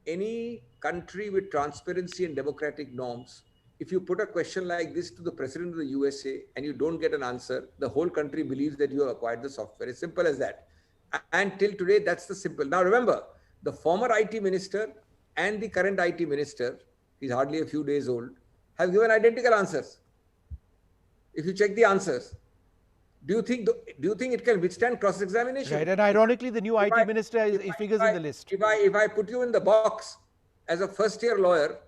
any country with transparency and democratic norms, if you put a question like this to the president of the USA and you don't get an answer, the whole country believes that you have acquired the software. It's simple as that. And till today, that's the simple. Now remember, the former IT minister and the current IT minister, he's hardly a few days old, have given identical answers. If you check the answers, do you think it can withstand cross examination? Right, and ironically, the new if IT I minister if he I figures if in I the list. if I put you in the box as a first year lawyer,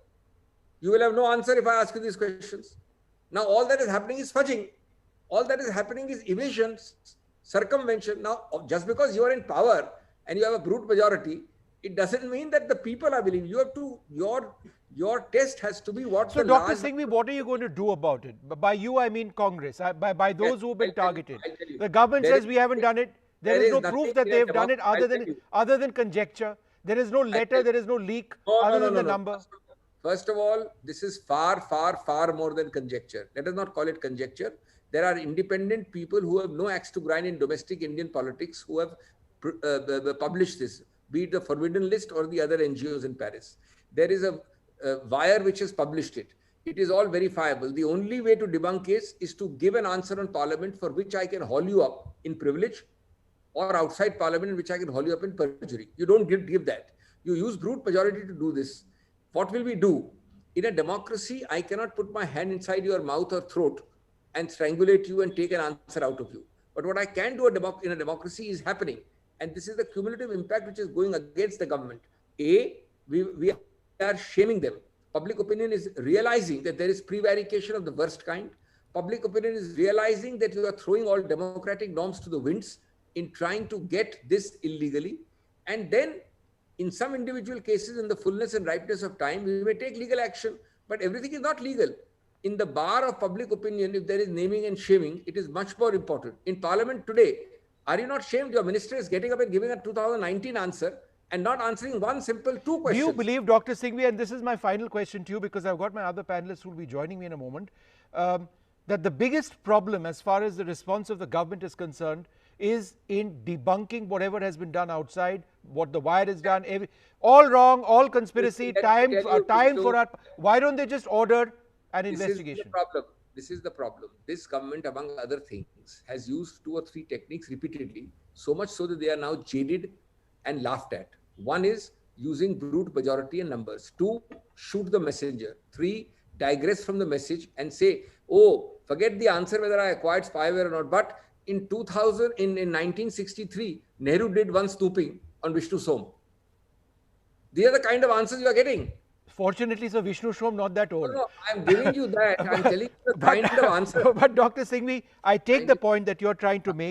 you will have no answer if I ask you these questions. Now all that is happening is fudging. All that is happening is evasion, circumvention. Now just because you are in power and you have a brute majority, it doesn't mean that the people are believing. You have to your test has to be what So, the Dr. large Singhvi, number of what are you people. going to do about it? By you, I mean Congress, by Yes, those who have been I'll tell you. targeted. I'll tell you. The government There is says we haven't done it. There there is is no proof nothing that in a they've done it democracy. I'll tell you. other than conjecture. There is no I'll letter, tell there you. is no leak No, no, other no, than no, the no. number. First of all, this is far, far, far more than conjecture. Let us not call it conjecture. There are independent people who have no axe to grind in domestic Indian politics who have published this, be it the Forbidden List or the other NGOs in Paris. There is a wire which has published it. It is all verifiable. The only way to debunk is to give an answer on Parliament for which I can haul you up in privilege, or outside Parliament in which I can haul you up in perjury. You don't give that. You use brute majority to do this. What will we do? In a democracy, I cannot put my hand inside your mouth or throat and strangulate you and take an answer out of you. But what I can do in a democracy is happening. And this is the cumulative impact which is going against the government. We are shaming them. Public opinion is realizing that there is prevarication of the worst kind. Public opinion is realizing that you are throwing all democratic norms to the winds in trying to get this illegally. And then in some individual cases, in the fullness and ripeness of time, we may take legal action, but everything is not legal. In the bar of public opinion, if there is naming and shaming, it is much more important. In Parliament today, are you not shamed? Your minister is getting up and giving a 2019 answer and not answering one simple two Do you questions. believe, Dr. Singhvi, and this is my final question to you because I've got my other panelists who will be joining me in a moment, that the biggest problem as far as the response of the government is concerned is in debunking whatever has been done outside, what the wire has done, all wrong, all conspiracy, Let me tell you, time Vishnu, for our. Why don't they just order an this is the investigation? problem. This is the problem. This government, among other things, has used 2 or 3 techniques repeatedly, so much so that they are now jaded and laughed at. One is using brute majority and numbers. 2, shoot the messenger. 3, digress from the message and say, oh, forget the answer whether I acquired spyware or not. But in 2000, in 1963, Nehru did one snooping on Vishnu Som. These are the kind of answers you are getting. Fortunately, Sir Vishnu Shom, not that No, old. no, I'm giving you that. I'm telling you the but, kind of answer. but Dr. Singhvi, I take the point that you're trying to make.